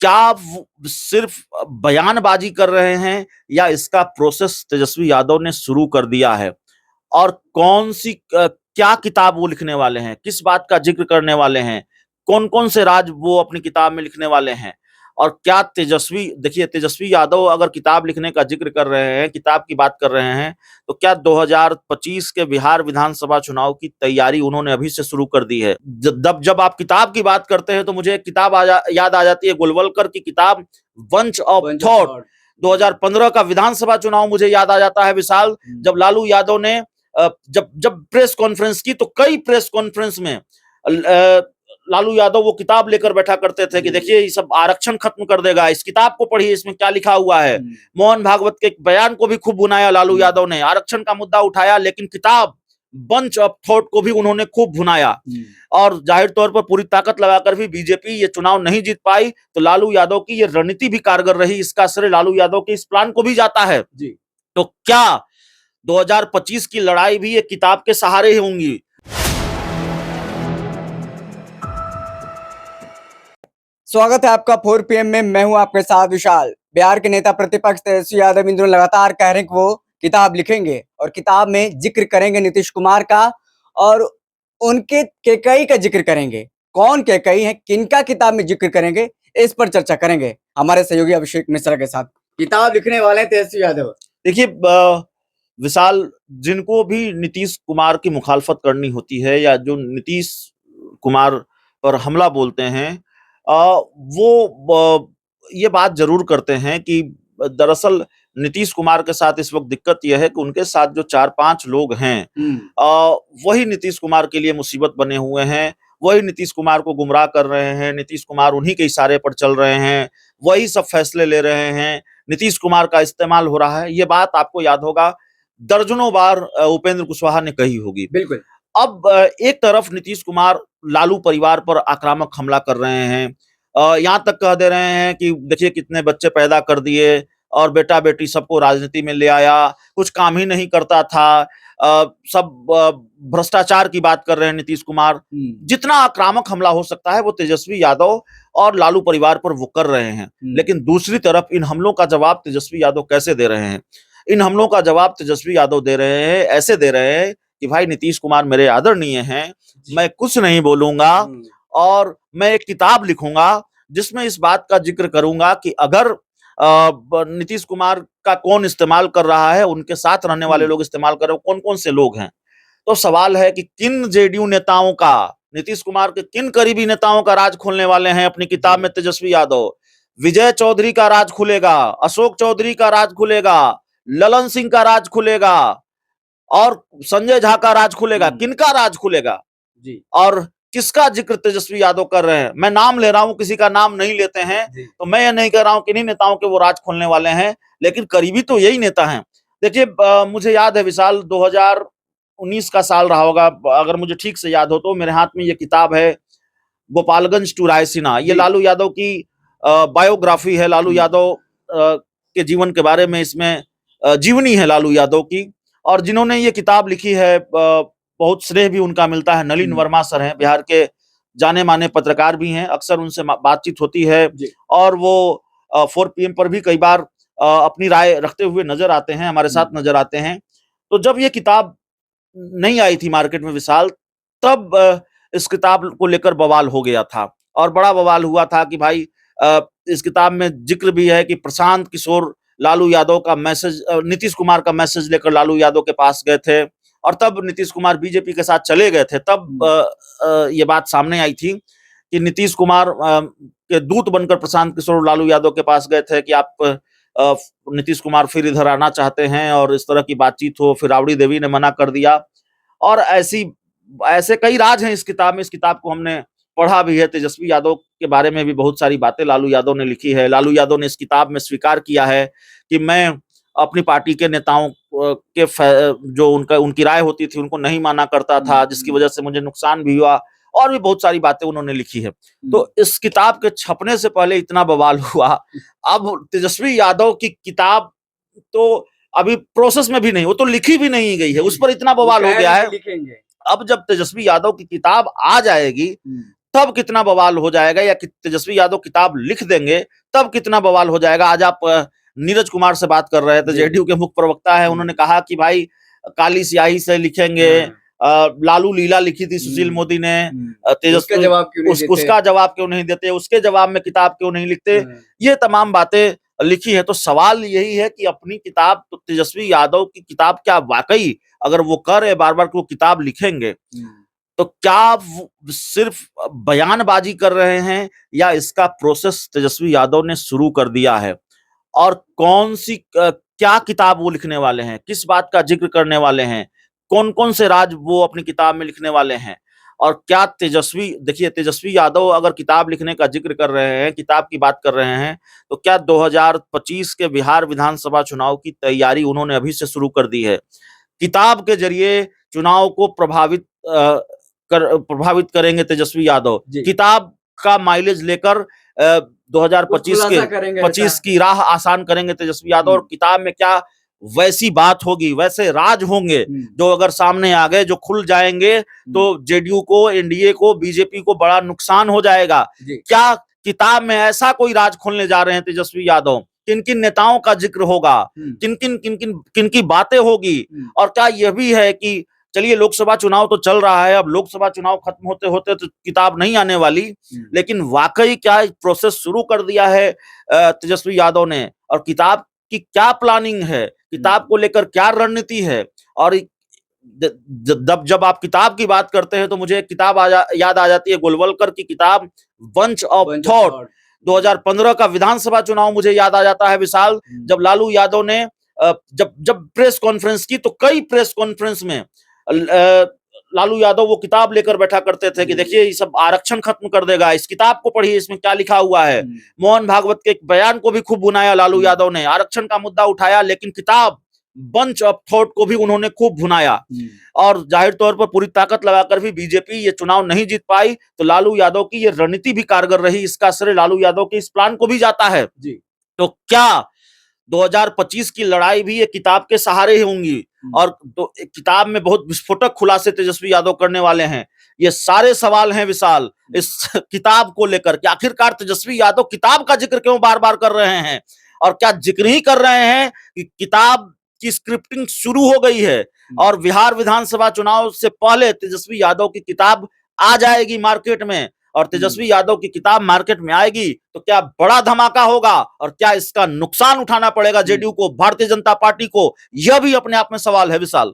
क्या सिर्फ बयानबाजी कर रहे हैं या इसका प्रोसेस तेजस्वी यादव ने शुरू कर दिया है? और कौन सी क्या किताब वो लिखने वाले हैं, किस बात का जिक्र करने वाले हैं, कौन कौन से राज वो अपनी किताब में लिखने वाले हैं? और क्या तेजस्वी यादव अगर किताब लिखने का जिक्र कर रहे हैं, किताब की बात कर रहे हैं, तो क्या 2025 के बिहार विधानसभा चुनाव की तैयारी उन्होंने अभी से शुरू कर दी है? जब आप किताब की बात करते हैं तो मुझे एक किताब याद आ जाती है, गोलवलकर की किताब बंच ऑफ थॉट। 2015 का विधानसभा चुनाव मुझे याद आ जाता है विशाल, जब लालू यादव ने जब जब प्रेस कॉन्फ्रेंस की, तो कई प्रेस कॉन्फ्रेंस में लालू यादव वो किताब लेकर बैठा करते थे कि देखिए ये सब आरक्षण खत्म कर देगा, इस किताब को पढ़िए, इसमें क्या लिखा हुआ है। मोहन भागवत के बयान को भी खूब भुनाया लालू यादव ने, आरक्षण का मुद्दा उठाया, लेकिन किताब बंच ऑफ थॉट को भी उन्होंने खूब भुनाया। और जाहिर तौर पर पूरी ताकत लगाकर भी बीजेपी ये चुनाव नहीं जीत पाई, तो लालू यादव की ये रणनीति भी कारगर रही, इसका श्रेय लालू यादव के इस प्लान को भी जाता है जी। तो क्या 2025 की लड़ाई भी ये किताब के सहारे ही होंगी? स्वागत है आपका 4 PM में। मैं हूं आपके साथ विशाल। बिहार के नेता प्रतिपक्ष तेजस्वी यादव इन दिनों लगातार कह रहे हैं कि वो किताब लिखेंगे और किताब में जिक्र करेंगे नीतीश कुमार का, और उनके केकई का जिक्र करेंगे। कौन केकई है, किनका किताब में जिक्र करेंगे, इस पर चर्चा करेंगे हमारे सहयोगी अभिषेक मिश्रा के साथ। किताब लिखने वाले तेजस्वी यादव। देखिए विशाल, जिनको भी नीतीश कुमार की मुखालफत करनी होती है या जो नीतीश कुमार पर हमला बोलते हैं, वो ये बात जरूर करते हैं कि दरअसल नीतीश कुमार के साथ इस वक्त दिक्कत यह है कि उनके साथ जो 4-5 लोग हैं, वही नीतीश कुमार के लिए मुसीबत बने हुए हैं, वही नीतीश कुमार को गुमराह कर रहे हैं, नीतीश कुमार उन्हीं के इशारे पर चल रहे हैं, वही सब फैसले ले रहे हैं, नीतीश कुमार का इस्तेमाल हो रहा है। ये बात आपको याद होगा, दर्जनों बार उपेंद्र कुशवाहा ने कही होगी। बिल्कुल। अब एक तरफ नीतीश कुमार लालू परिवार पर आक्रामक हमला कर रहे हैं, यहाँ तक कह दे रहे हैं कि देखिए कितने बच्चे पैदा कर दिए और बेटा बेटी सबको राजनीति में ले आया, कुछ काम ही नहीं करता था, सब भ्रष्टाचार की बात कर रहे हैं नीतीश कुमार। जितना आक्रामक हमला हो सकता है वो तेजस्वी यादव और लालू परिवार पर वो कर रहे हैं, लेकिन दूसरी तरफ इन हमलों का जवाब तेजस्वी यादव कैसे दे रहे हैं? इन हमलों का जवाब तेजस्वी यादव दे रहे हैं, ऐसे दे रहे हैं कि भाई नीतीश कुमार मेरे आदरणीय हैं, मैं कुछ नहीं बोलूंगा और मैं एक किताब लिखूंगा जिसमें इस बात का जिक्र करूंगा कि अगर नीतीश कुमार का कौन इस्तेमाल कर रहा है, उनके साथ रहने वाले लोग इस्तेमाल कर रहे हैं, कौन कौन से लोग हैं। तो सवाल है कि किन जेडीयू नेताओं का, नीतीश कुमार के किन करीबी नेताओं का राज खोलने वाले हैं अपनी किताब में तेजस्वी यादव? विजय चौधरी का राज खुलेगा, अशोक चौधरी का राज खुलेगा, ललन सिंह का राज खुलेगा और संजय झा का राज खुलेगा। किनका राज खुलेगा जी? और किसका जिक्र तेजस्वी यादव कर रहे हैं? मैं नाम ले रहा हूं, किसी का नाम नहीं लेते हैं, तो मैं ये नहीं कह रहा हूं कि इन्हीं नेताओं के वो राज खोलने वाले हैं, लेकिन करीबी तो यही नेता हैं। देखिए मुझे याद है विशाल, 2019 का साल रहा होगा अगर मुझे ठीक से याद हो तो, मेरे हाथ में ये किताब है गोपालगंज टू रायसीना। ये लालू यादव की बायोग्राफी है, लालू यादव के जीवन के बारे में इसमें जीवनी है लालू यादव की। और जिन्होंने ये किताब लिखी है, बहुत श्रेय भी उनका मिलता है, नलिन वर्मा सर हैं, बिहार के जाने माने पत्रकार भी हैं, अक्सर उनसे बातचीत होती है और वो 4 PM पर भी कई बार अपनी राय रखते हुए नजर आते हैं, हमारे साथ नजर आते हैं। तो जब ये किताब नहीं आई थी मार्केट में विशाल, तब इस किताब को लेकर बवाल हो गया था और बड़ा बवाल हुआ था कि भाई इस किताब में जिक्र भी है कि प्रशांत किशोर लालू यादव का मैसेज, नीतीश कुमार का मैसेज लेकर लालू यादव के पास गए थे और तब नीतीश कुमार बीजेपी के साथ चले गए थे। तब ये बात सामने आई थी कि नीतीश कुमार के दूत बनकर प्रशांत किशोर लालू यादव के पास गए थे कि आप नीतीश कुमार फिर इधर आना चाहते हैं और इस तरह की बातचीत हो। फिर राबड़ी देवी ने मना कर दिया और ऐसे कई राज हैं इस किताब में। इस किताब को हमने पढ़ा भी है, तेजस्वी यादव के बारे में भी बहुत सारी बातें लालू यादव ने लिखी है। लालू यादव ने इस किताब में स्वीकार किया है कि मैं अपनी पार्टी के नेताओं के जो उनकी राय होती थी उनको नहीं माना करता था, जिसकी वजह से मुझे नुकसान भी हुआ, और भी बहुत सारी बातें उन्होंने लिखी है। तो इस किताब के छपने से पहले इतना बवाल हुआ, अब तेजस्वी यादव की किताब तो अभी प्रोसेस में भी नहीं, वो तो लिखी भी नहीं गई है, उस पर इतना बवाल हो गया है। अब जब तेजस्वी यादव की किताब आ जाएगी तब कितना बवाल हो जाएगा, या तेजस्वी यादव किताब लिख देंगे तब कितना बवाल हो जाएगा। आज आप नीरज कुमार से बात कर रहे थे, जेडीयू के मुख्य प्रवक्ता है, उन्होंने कहा कि भाई काली स्याही से लिखेंगे। लालू लीला लिखी थी सुशील मोदी ने, उसका जवाब क्यों नहीं देते? उसका जवाब क्यों नहीं देते, उसके जवाब में किताब क्यों नहीं लिखते, ये तमाम बातें लिखी है। तो सवाल यही है कि अपनी किताब, तो तेजस्वी यादव की किताब क्या वाकई अगर वो कर रहे बार बार वो किताब लिखेंगे, तो क्या सिर्फ बयानबाजी कर रहे हैं, या इसका प्रोसेस तेजस्वी यादव ने शुरू कर दिया है? और कौन सी क्या किताब वो लिखने वाले हैं, किस बात का जिक्र करने वाले हैं, कौन कौन से राज वो अपनी किताब में लिखने वाले हैं? और क्या देखिए तेजस्वी यादव अगर किताब लिखने का जिक्र कर रहे हैं, किताब की बात कर रहे हैं, तो क्या 2025 के बिहार विधानसभा चुनाव की तैयारी उन्होंने अभी से शुरू कर दी है? किताब के जरिए चुनाव को प्रभावित करेंगे तेजस्वी यादव। किताब का माइलेज लेकर 2025 की राह आसान करेंगे तेजस्वी यादव। और किताब में क्या वैसी बात होगी, वैसे राज होंगे जो अगर सामने आ गए, जो खुल जाएंगे, तो जेडीयू को, एनडीए को, बीजेपी को बड़ा नुकसान हो जाएगा। क्या किताब में ऐसा कोई राज खोलने जा रहे हैं तेजस्वी यादव? किन किन नेताओं का जिक्र होगा, किन की बातें होगी? और क्या यह भी है कि चलिए लोकसभा चुनाव तो चल रहा है, अब लोकसभा चुनाव खत्म होते होते तो किताब नहीं आने वाली, लेकिन वाकई क्या प्रोसेस शुरू कर दिया है तेजस्वी यादव ने? और किताब की क्या प्लानिंग है, किताब को लेकर क्या रणनीति है? और जब आप किताब की बात करते हैं तो मुझे एक किताब याद आ जाती है, गोलवलकर की किताब बंच ऑफ थॉट। 2015 का विधानसभा चुनाव मुझे याद आ जाता है विशाल, जब लालू यादव ने जब प्रेस कॉन्फ्रेंस की, तो कई प्रेस कॉन्फ्रेंस में लालू यादव वो किताब लेकर बैठा करते थे कि देखिए ये सब आरक्षण खत्म कर देगा, इस किताब को पढ़िए, इसमें क्या लिखा हुआ है। मोहन भागवत के एक बयान को भी खूब भुनाया लालू यादव ने, आरक्षण का मुद्दा उठाया, लेकिन किताब बंच ऑफ थॉट को भी उन्होंने खूब भुनाया। और जाहिर तौर पर पूरी ताकत लगाकर भी बीजेपी ये चुनाव नहीं जीत पाई, तो लालू यादव की ये रणनीति भी कारगर रही, इसका श्रेय लालू यादव के इस प्लान को भी जाता है। तो क्या 2025 की लड़ाई भी ये किताब के सहारे ही होंगी? और तो किताब में बहुत विस्फोटक खुलासे तेजस्वी यादव करने वाले हैं। ये सारे सवाल हैं विशाल इस किताब को लेकर कि आखिरकार तेजस्वी यादव किताब का जिक्र क्यों बार बार कर रहे हैं, और क्या जिक्र ही कर रहे हैं कि किताब की स्क्रिप्टिंग शुरू हो गई है और बिहार विधानसभा चुनाव से पहले तेजस्वी यादव की किताब आ जाएगी मार्केट में, और तेजस्वी यादव की किताब मार्केट में आएगी तो क्या बड़ा धमाका होगा, और क्या इसका नुकसान उठाना पड़ेगा जेडीयू को, भारतीय जनता पार्टी को? यह भी अपने आप में सवाल है विशाल।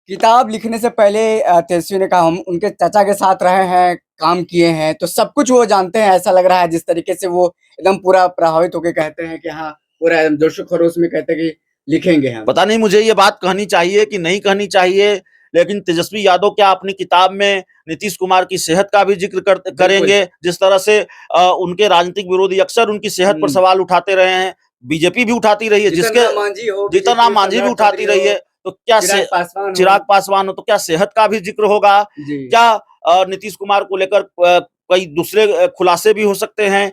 किताब लिखने से पहले तेजस्वी ने कहा हम उनके चाचा के साथ रहे हैं, काम किए हैं, तो सब कुछ वो जानते हैं। ऐसा लग रहा है जिस तरीके से वो एकदम पूरा प्रभावित होकर कहते हैं कि हाँ, पूरा जोशो खरोश में कहते हैं कि लिखेंगे हम। पता नहीं मुझे ये बात कहनी चाहिए कि नहीं कहनी चाहिए, लेकिन तेजस्वी यादव क्या अपनी किताब में नीतीश कुमार की सेहत का भी जिक्र करेंगे? जिस तरह से उनके राजनीतिक विरोधी अक्सर उनकी सेहत पर सवाल उठाते रहे हैं, बीजेपी भी उठाती रही है, जिसके जीतन राम मांझी भी उठाती रही है, तो क्या चिराग पासवान हो, तो क्या सेहत का भी जिक्र होगा? क्या नीतीश कुमार को लेकर कई दूसरे खुलासे भी हो सकते हैं?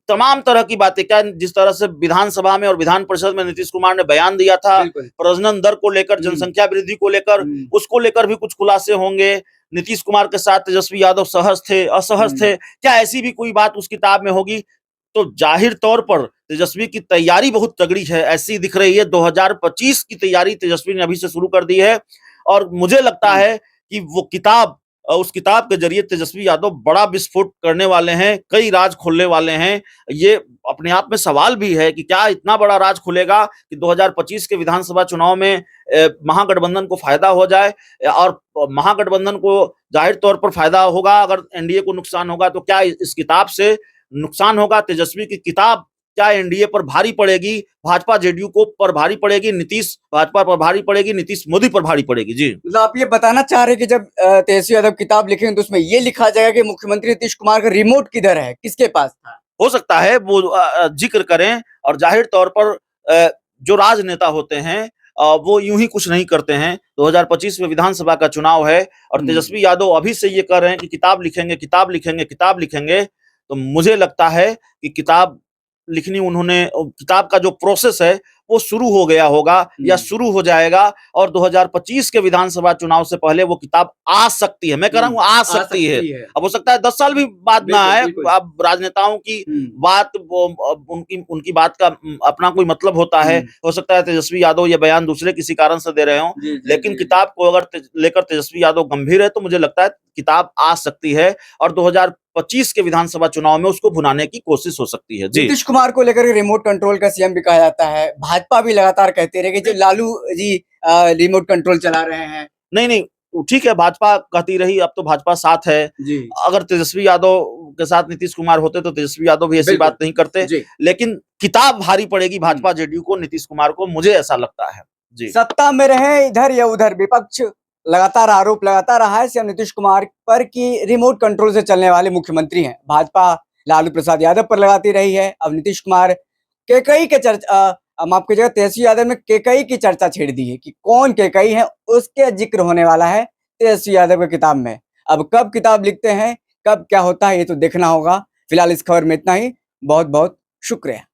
तमाम तरह की बातें, क्या जिस तरह से विधानसभा में और विधान परिषद में नीतीश कुमार ने बयान दिया था प्रजनन दर को लेकर, जनसंख्या वृद्धि को लेकर, उसको लेकर भी कुछ खुलासे होंगे। नीतीश कुमार के साथ तेजस्वी यादव सहज थे, असहज थे, क्या ऐसी भी कोई बात उस किताब में होगी? तो जाहिर तौर पर तेजस्वी की तैयारी बहुत तगड़ी है, ऐसी दिख रही है। 2025 की तैयारी तेजस्वी ने अभी से शुरू कर दी है, और मुझे लगता है कि वो किताब, उस किताब के जरिए तेजस्वी यादव बड़ा विस्फोट करने वाले हैं, कई राज खोलने वाले हैं। ये अपने आप में सवाल भी है कि क्या इतना बड़ा राज खुलेगा कि 2025 के विधानसभा चुनाव में महागठबंधन को फायदा हो जाए, और महागठबंधन को जाहिर तौर पर फायदा होगा अगर एनडीए को नुकसान होगा, तो क्या इस किताब से नुकसान होगा? तेजस्वी की किताब क्या एनडीए पर भारी पड़ेगी, भाजपा जेडीयू को पर भारी पड़ेगी, नीतीश भाजपा पर भारी पड़ेगी, नीतीश मोदी पर भारी पड़ेगी? जी, मतलब आप ये बताना चाह रहे हैं कि जब तेजस्वी यादव किताब लिखेंगे तो उसमें ये लिखा जाएगा कि मुख्यमंत्री नीतीश कुमार का रिमोट किधर है, किसके पास था? हो सकता है वो जिक्र करें, और जाहिर तौर पर जो राजनेता होते हैं वो यूं ही कुछ नहीं करते हैं। 2025 में विधानसभा का चुनाव है, और तेजस्वी यादव अभी से ये कह रहे हैं कि किताब लिखेंगे, किताब लिखेंगे, किताब लिखेंगे, तो मुझे लगता है कि किताब लिखनी उन्होंने, किताब का जो प्रोसेस है वो शुरू हो गया होगा या शुरू हो जाएगा और 2025 के विधानसभा चुनाव से पहले वो किताब आ सकती है। मैं कह रहा हूँ आ सकती है। अब हो सकता है 10 साल भी बाद ना आए। अब राजनेताओं की बात उनकी बात का अपना कोई मतलब होता है। हो सकता है तेजस्वी यादव ये बयान दूसरे किसी कारण से दे रहे हो, लेकिन किताब को अगर लेकर तेजस्वी यादव गंभीर है तो मुझे लगता है किताब आ सकती है और 2025 के विधानसभा चुनाव में उसको भुनाने की कोशिश हो सकती है। जी, नीतीश कुमार को लेकर रिमोट कंट्रोल का सीएम भी कहा जाता है। भाजपा भी लगातार कहते रहे कि जो लालू जी रिमोट कंट्रोल चला रहे हैं। नहीं, ठीक है, भाजपा कहती रही, अब तो भाजपा साथ है। अगर तेजस्वी यादव के साथ नीतीश कुमार होते तो तेजस्वी यादव भी ऐसी बात नहीं करते, लेकिन किताब भारी पड़ेगी भाजपा जेडीयू को, नीतीश कुमार को, मुझे ऐसा लगता है। जी, सत्ता में रहे इधर या उधर, विपक्ष लगातार आरोप लगाता रहा है सीएम नीतीश कुमार पर कि रिमोट कंट्रोल से चलने वाले मुख्यमंत्री हैं। भाजपा लालू प्रसाद यादव पर लगाती रही है। अब नीतीश कुमार केकई के चर्चा, माफ कीजिएगा, तेजस्वी यादव ने केकई की चर्चा छेड़ दी है कि कौन केकई है, उसके जिक्र होने वाला है तेजस्वी यादव की किताब में। अब कब किताब लिखते हैं, कब क्या होता है, ये तो देखना होगा। फिलहाल इस खबर में इतना ही। बहुत बहुत शुक्रिया।